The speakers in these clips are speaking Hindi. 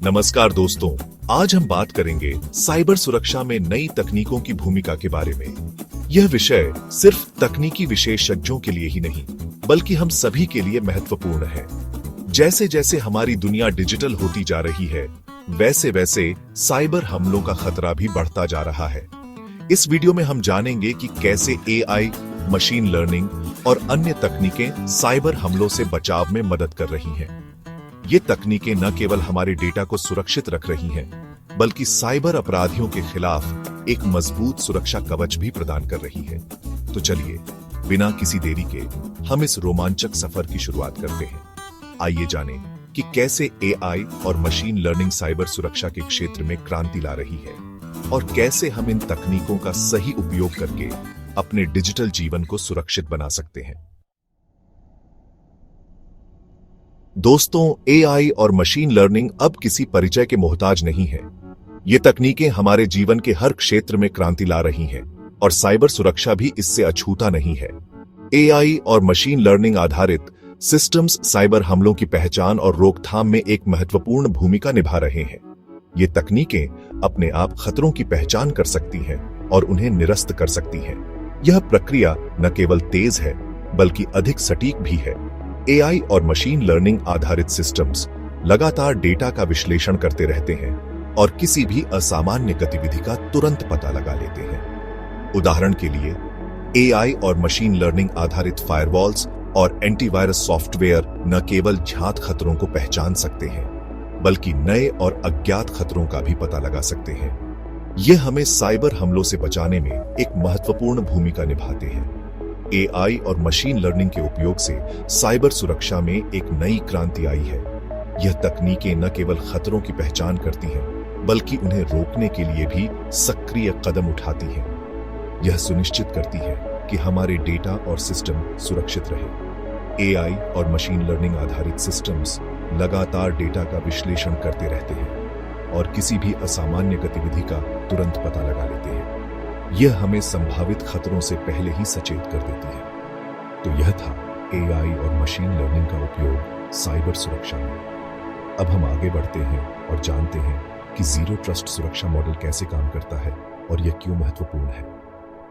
नमस्कार दोस्तों, आज हम बात करेंगे साइबर सुरक्षा में नई तकनीकों की भूमिका के बारे में। यह विषय सिर्फ तकनीकी विशेषज्ञों के लिए ही नहीं, बल्कि हम सभी के लिए महत्वपूर्ण है। जैसे जैसे हमारी दुनिया डिजिटल होती जा रही है, वैसे वैसे साइबर हमलों का खतरा भी बढ़ता जा रहा है। इस वीडियो में हम जानेंगे कि कैसे एआई, मशीन लर्निंग और अन्य तकनीकें साइबर हमलों से बचाव में मदद कर रही हैं। ये तकनीकें न केवल हमारे डेटा को सुरक्षित रख रही हैं, बल्कि साइबर अपराधियों के खिलाफ एक मजबूत सुरक्षा कवच भी प्रदान कर रही है। तो चलिए, बिना किसी देरी के हम इस रोमांचक सफर की शुरुआत करते हैं। आइए जानें कि कैसे एआई और मशीन लर्निंग साइबर सुरक्षा के क्षेत्र में क्रांति ला रही है और कैसे हम इन तकनीकों का सही उपयोग करके अपने डिजिटल जीवन को सुरक्षित बना सकते हैं। दोस्तों, एआई और मशीन लर्निंग अब किसी परिचय के मोहताज नहीं है। ये तकनीकें हमारे जीवन के हर क्षेत्र में क्रांति ला रही हैं और साइबर सुरक्षा भी इससे अछूता नहीं है। एआई और मशीन लर्निंग आधारित सिस्टम्स साइबर हमलों की पहचान और रोकथाम में एक महत्वपूर्ण भूमिका निभा रहे हैं। ये तकनीकें अपने आप खतरों की पहचान कर सकती हैं और उन्हें निरस्त कर सकती हैं। यह प्रक्रिया न केवल तेज है, बल्कि अधिक सटीक भी है। एआई और मशीन लर्निंग आधारित सिस्टम्स लगातार डेटा का विश्लेषण करते रहते हैं और किसी भी असामान्य गतिविधि का तुरंत पता लगा लेते हैं। उदाहरण के लिए, एआई और मशीन लर्निंग आधारित फायरवॉल्स और एंटीवायरस सॉफ्टवेयर न केवल ज्ञात खतरों को पहचान सकते हैं, बल्कि नए और अज्ञात खतरों का भी पता लगा सकते हैं। यह हमें साइबर हमलों से बचाने में एक महत्वपूर्ण भूमिका निभाते हैं। एआई और मशीन लर्निंग के उपयोग से साइबर सुरक्षा में एक नई क्रांति आई है। यह तकनीकें न केवल खतरों की पहचान करती हैं, बल्कि उन्हें रोकने के लिए भी सक्रिय कदम उठाती हैं। यह सुनिश्चित करती है कि हमारे डेटा और सिस्टम सुरक्षित रहे। एआई और मशीन लर्निंग आधारित सिस्टम्स लगातार डेटा का विश्लेषण करते रहते हैं और किसी भी असामान्य गतिविधि का तुरंत पता लगा लेते हैं। यह हमें संभावित खतरों से पहले ही सचेत कर देती है। तो यह था एआई और मशीन लर्निंग का उपयोग साइबर सुरक्षा में। अब हम आगे बढ़ते हैं और जानते हैं कि जीरो ट्रस्ट सुरक्षा मॉडल कैसे काम करता है और यह क्यों महत्वपूर्ण है।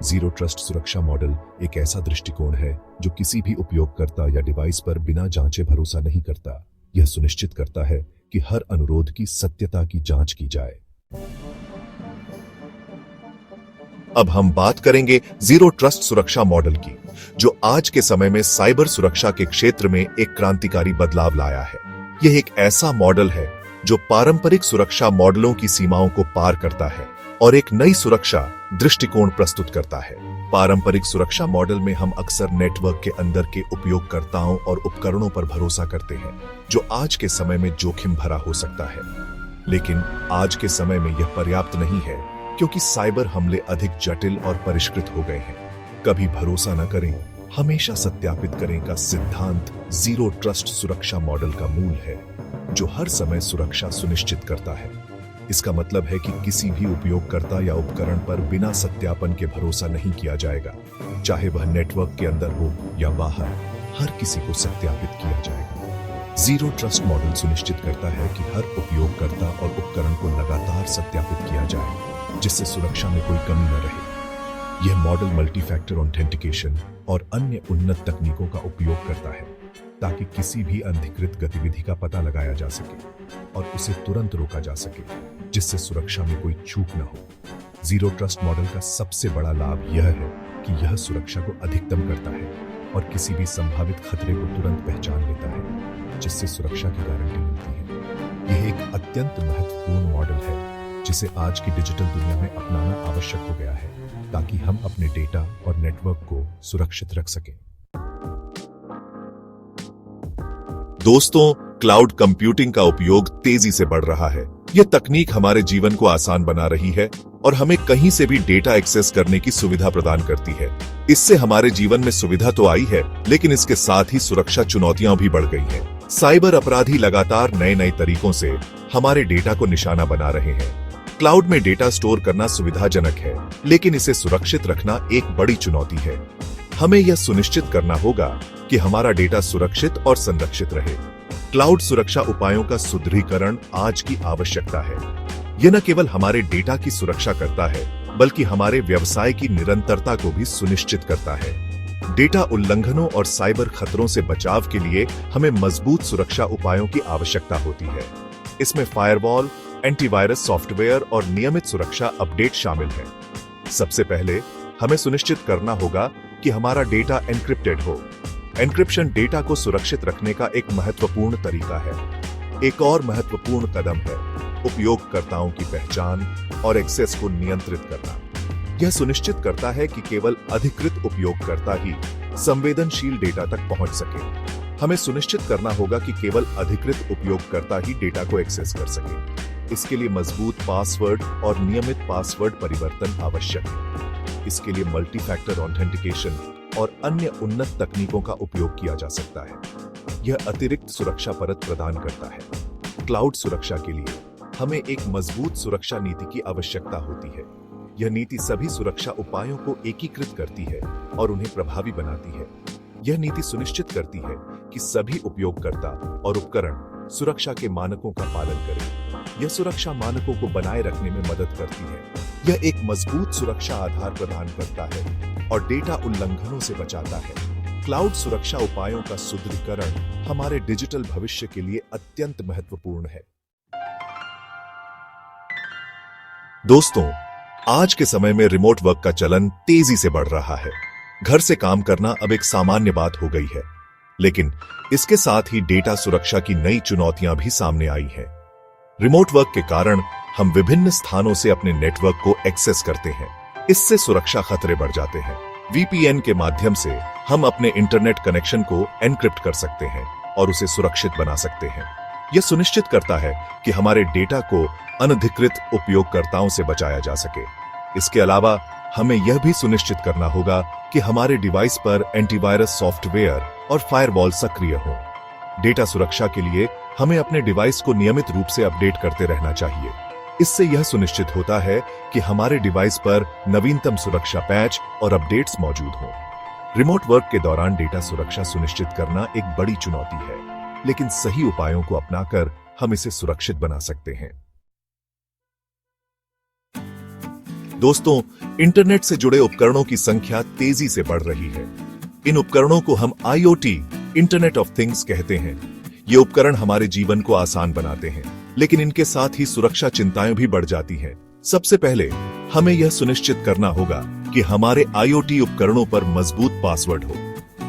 जीरो ट्रस्ट सुरक्षा मॉडल एक ऐसा दृष्टिकोण है जो किसी भी उपयोगकर्ता या डिवाइस पर बिना जांचे भरोसा नहीं करता। यह सुनिश्चित करता है कि हर अनुरोध की सत्यता की जांच की जाए। अब हम बात करेंगे जीरो ट्रस्ट सुरक्षा मॉडल की, जो आज के समय में साइबर सुरक्षा के क्षेत्र में एक क्रांतिकारी बदलाव लाया है। यह एक ऐसा मॉडल है जो पारंपरिक सुरक्षा मॉडलों की सीमाओं को पार करता है और एक नई सुरक्षा दृष्टिकोण प्रस्तुत करता है। पारंपरिक सुरक्षा मॉडल में हम अक्सर नेटवर्क के अंदर के उपयोगकर्ताओं और उपकरणों पर भरोसा करते हैं, जो आज के समय में जोखिम भरा हो सकता है। लेकिन आज के समय में यह पर्याप्त नहीं है, क्योंकि साइबर हमले अधिक जटिल और परिष्कृत हो गए हैं। कभी भरोसा न करें, हमेशा सत्यापित करें का सिद्धांत जीरो ट्रस्ट सुरक्षा मॉडल का मूल है, जो हर समय सुरक्षा सुनिश्चित करता है। इसका मतलब है कि किसी भी उपयोगकर्ता या उपकरण पर बिना सत्यापन के भरोसा नहीं किया जाएगा। चाहे वह नेटवर्क के अंदर हो या बाहर, हर किसी को सत्यापित किया जाएगा। जीरो ट्रस्ट मॉडल सुनिश्चित करता है कि हर उपयोगकर्ता और उपकरण को लगातार सत्यापित किया जाए, जिससे सुरक्षा में कोई कमी न रहे। यह मॉडल मल्टी फैक्टर ऑथेंटिकेशन और अन्य उन्नत तकनीकों का उपयोग करता है, ताकि किसी भी अनधिकृत गतिविधि का पता लगाया जा सके और उसे तुरंत रोका जा सके, जिससे सुरक्षा में कोई चूक न हो। जीरो ट्रस्ट मॉडल का सबसे बड़ा लाभ यह है कि यह सुरक्षा को अधिकतम करता है और किसी भी संभावित खतरे को तुरंत पहचान लेता है, जिससे सुरक्षा की गारंटी मिलती है। यह एक अत्यंत महत्वपूर्ण मॉडल है जिसे आज की डिजिटल दुनिया में अपनाना आवश्यक हो गया है, ताकि हम अपने डेटा और नेटवर्क को सुरक्षित रख सकें। दोस्तों, क्लाउड कंप्यूटिंग का उपयोग तेजी से बढ़ रहा है। यह तकनीक हमारे जीवन को आसान बना रही है और हमें कहीं से भी डेटा एक्सेस करने की सुविधा प्रदान करती है। इससे हमारे जीवन में सुविधा तो आई है, लेकिन इसके साथ ही सुरक्षा चुनौतियां भी बढ़ गई हैं। साइबर अपराधी लगातार नए नए तरीकों से हमारे डेटा को निशाना बना रहे हैं। क्लाउड में डेटा स्टोर करना सुविधाजनक है, लेकिन इसे सुरक्षित रखना एक बड़ी चुनौती है। हमें यह सुनिश्चित करना होगा कि हमारा डेटा सुरक्षित और संरक्षित रहे। क्लाउड सुरक्षा उपायों का सुदृढ़ीकरण आज की आवश्यकता है। यह न केवल हमारे डेटा की सुरक्षा करता है, बल्कि हमारे व्यवसाय की निरंतरता को भी सुनिश्चित करता है। डेटा उल्लंघनों और साइबर खतरों से बचाव के लिए हमें मजबूत सुरक्षा उपायों की आवश्यकता होती है। इसमें फायरवॉल, एंटीवायरस सॉफ्टवेयर और नियमित सुरक्षा अपडेट शामिल हैं। सबसे पहले हमें सुनिश्चित करना होगा कि हमारा डेटा एन्क्रिप्टेड हो। एन्क्रिप्शन डेटा को सुरक्षित रखने का एक महत्वपूर्ण तरीका है। एक और महत्वपूर्ण कदम है उपयोगकर्ताओं की पहचान और एक्सेस को नियंत्रित करना। यह सुनिश्चित करता है कि केवल अधिकृत उपयोगकर्ता ही संवेदनशील डेटा तक पहुंच सके। हमें सुनिश्चित करना होगा कि केवल अधिकृत उपयोगकर्ता ही डेटा को एक्सेस कर सके। इसके लिए मजबूत पासवर्ड और नियमित पासवर्ड परिवर्तन आवश्यक है। इसके लिए मल्टी फैक्टर ऑथेंटिकेशन और अन्य उन्नत तकनीकों का उपयोग किया जा सकता है। यह अतिरिक्त सुरक्षा परत प्रदान करता है। क्लाउड सुरक्षा के लिए हमें एक मजबूत सुरक्षा नीति की आवश्यकता होती है। यह नीति सभी सुरक्षा उपायों को एकीकृत करती है और उन्हें प्रभावी बनाती है। यह नीति सुनिश्चित करती है कि सभी उपयोगकर्ता और उपकरण सुरक्षा के मानकों का पालन करें। यह सुरक्षा मानकों को बनाए रखने में मदद करती है। यह एक मजबूत सुरक्षा आधार प्रदान करता है और डेटा उल्लंघनों से बचाता है। क्लाउड सुरक्षा उपायों का सुदृढ़ीकरण हमारे डिजिटल भविष्य के लिए अत्यंत महत्वपूर्ण है। दोस्तों, आज के समय में रिमोट वर्क का चलन तेजी से बढ़ रहा है। घर से काम करना अब एक सामान्य बात हो गई है, लेकिन इसके साथ ही डेटा सुरक्षा की नई चुनौतियां भी सामने आई हैं। रिमोट वर्क के कारण हम विभिन्न स्थानों से अपने नेटवर्क को एक्सेस करते हैं। इससे सुरक्षा खतरे बढ़ जाते हैं। वीपीएन के माध्यम से हम अपने इंटरनेट कनेक्शन को एन्क्रिप्ट कर सकते हैं और उसे सुरक्षित बना सकते हैं। यह सुनिश्चित करता है कि हमारे डेटा को अनधिकृत उपयोगकर्ताओं से बचाया जा सके। इसके अलावा हमें यह भी सुनिश्चित करना होगा कि हमारे डिवाइस पर एंटीवायरस सॉफ्टवेयर और फायरवॉल सक्रिय हो। डेटा सुरक्षा के लिए हमें अपने डिवाइस को नियमित रूप से अपडेट करते रहना चाहिए। इससे यह सुनिश्चित होता है कि हमारे डिवाइस पर नवीनतम सुरक्षा पैच और अपडेट्स मौजूद हों। रिमोट वर्क के दौरान डेटा सुरक्षा सुनिश्चित करना एक बड़ी चुनौती है, लेकिन सही उपायों को अपनाकर हम इसे सुरक्षित बना सकते हैं। दोस्तों, इंटरनेट से जुड़े उपकरणों की संख्या तेजी से बढ़ रही है। इन उपकरणों को हम IoT, इंटरनेट ऑफ थिंग्स कहते हैं। ये उपकरण हमारे जीवन को आसान बनाते हैं, लेकिन इनके साथ ही सुरक्षा चिंताएं भी बढ़ जाती हैं। सबसे पहले हमें यह सुनिश्चित करना होगा कि हमारे IoT उपकरणों पर मजबूत पासवर्ड हो।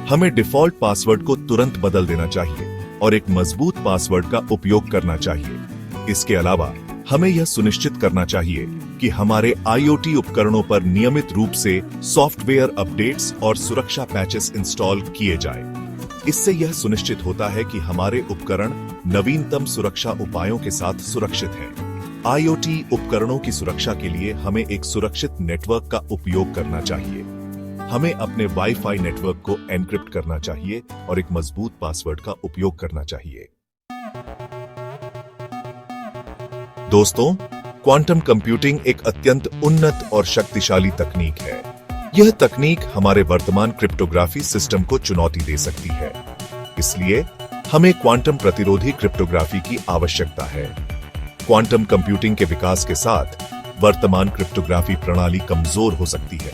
हमें डिफॉल्ट पासवर्ड को तुरंत बदल देना चाहिए और एक मजबूत पासवर्ड का उपयोग करना चाहिए। इसके अलावा हमें यह सुनिश्चित करना चाहिए कि हमारे IoT उपकरणों पर नियमित रूप से सॉफ्टवेयर अपडेट्स और सुरक्षा पैचेस इंस्टॉल किए जाएं। इससे यह सुनिश्चित होता है कि हमारे उपकरण नवीनतम सुरक्षा उपायों के साथ सुरक्षित हैं। IoT उपकरणों की सुरक्षा के लिए हमें एक सुरक्षित नेटवर्क का उपयोग करना चाहिए। हमें अपने वाईफाई नेटवर्क को एन्क्रिप्ट करना चाहिए और एक मजबूत पासवर्ड का उपयोग करना चाहिए। दोस्तों, क्वांटम कंप्यूटिंग एक अत्यंत उन्नत और शक्तिशाली तकनीक है। यह तकनीक हमारे वर्तमान क्रिप्टोग्राफी सिस्टम को चुनौती दे सकती है। इसलिए हमें क्वांटम प्रतिरोधी क्रिप्टोग्राफी की आवश्यकता है। क्वांटम कंप्यूटिंग के विकास के साथ वर्तमान क्रिप्टोग्राफी प्रणाली कमजोर हो सकती है।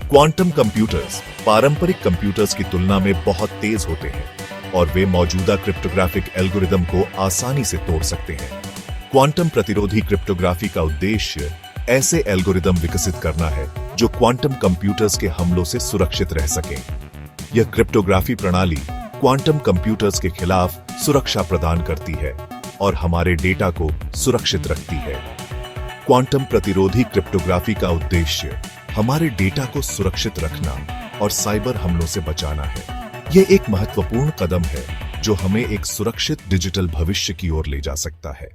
क्वांटम कंप्यूटर्स पारंपरिक कंप्यूटर्स की तुलना में बहुत तेज होते हैं और वे मौजूदा क्रिप्टोग्राफिक एल्गोरिदम को आसानी से तोड़ सकते हैं। क्वांटम प्रतिरोधी क्रिप्टोग्राफी का उद्देश्य ऐसे एल्गोरिदम विकसित करना है जो क्वांटम कंप्यूटर्स के हमलों से सुरक्षित रह सकें। यह क्रिप्टोग्राफी प्रणाली क्वांटम कंप्यूटर्स के खिलाफ सुरक्षा प्रदान करती है और हमारे डेटा को सुरक्षित रखती है। क्वांटम प्रतिरोधी क्रिप्टोग्राफी का उद्देश्य हमारे डेटा को सुरक्षित रखना और साइबर हमलों से बचाना है। यह एक महत्वपूर्ण कदम है जो हमें एक सुरक्षित डिजिटल भविष्य की ओर ले जा सकता है।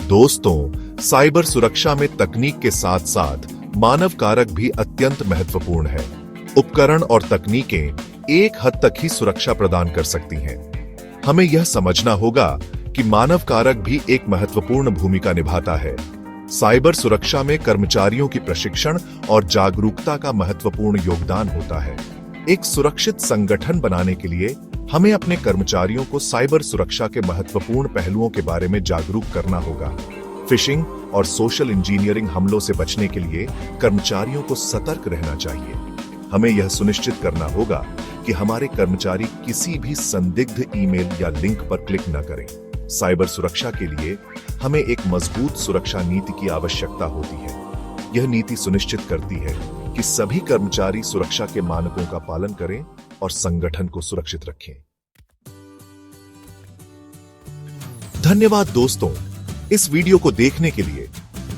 दोस्तों, साइबर सुरक्षा में तकनीक के साथ साथ मानव कारक भी अत्यंत महत्वपूर्ण है। उपकरण और तकनीकें एक हद तक ही सुरक्षा प्रदान कर सकती हैं। हमें यह समझना होगा कि मानव कारक भी एक महत्वपूर्ण भूमिका निभाता है। साइबर सुरक्षा में कर्मचारियों की प्रशिक्षण और जागरूकता का महत्वपूर्ण योगदान होता है। एक सुरक्षित संगठन बनाने के लिए हमें अपने कर्मचारियों को साइबर सुरक्षा के महत्वपूर्ण पहलुओं के बारे में जागरूक करना होगा। फिशिंग और सोशल इंजीनियरिंग हमलों से बचने के लिए कर्मचारियों को सतर्क रहना चाहिए। हमें यह सुनिश्चित करना होगा कि हमारे कर्मचारी किसी भी संदिग्ध ईमेल या लिंक पर क्लिक न करें। साइबर सुरक्षा के लिए हमें एक मजबूत सुरक्षा नीति की आवश्यकता होती है। यह नीति सुनिश्चित करती है कि सभी कर्मचारी सुरक्षा के मानकों का पालन करें और संगठन को सुरक्षित रखें। धन्यवाद दोस्तों, इस वीडियो को देखने के लिए।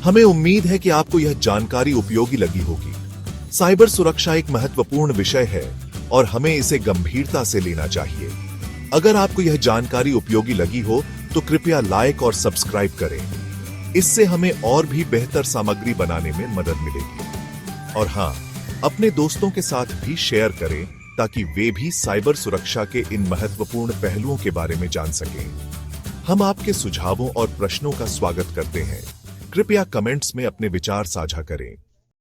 हमें उम्मीद है कि आपको यह जानकारी उपयोगी लगी होगी। साइबर सुरक्षा एक महत्वपूर्ण विषय है और हमें इसे गंभीरता से लेना चाहिए। अगर आपको यह जानकारी उपयोगी लगी हो तो कृपया लाइक और सब्सक्राइब करें। इससे हमें और भी बेहतर सामग्री बनाने में मदद मिलेगी। और हां, अपने दोस्तों के साथ भी शेयर करें ताकि वे भी साइबर सुरक्षा के इन महत्वपूर्ण पहलुओं के बारे में जान सकें। हम आपके सुझावों और प्रश्नों का स्वागत करते हैं। कृपया कमेंट्स में अपने विचार साझा करें।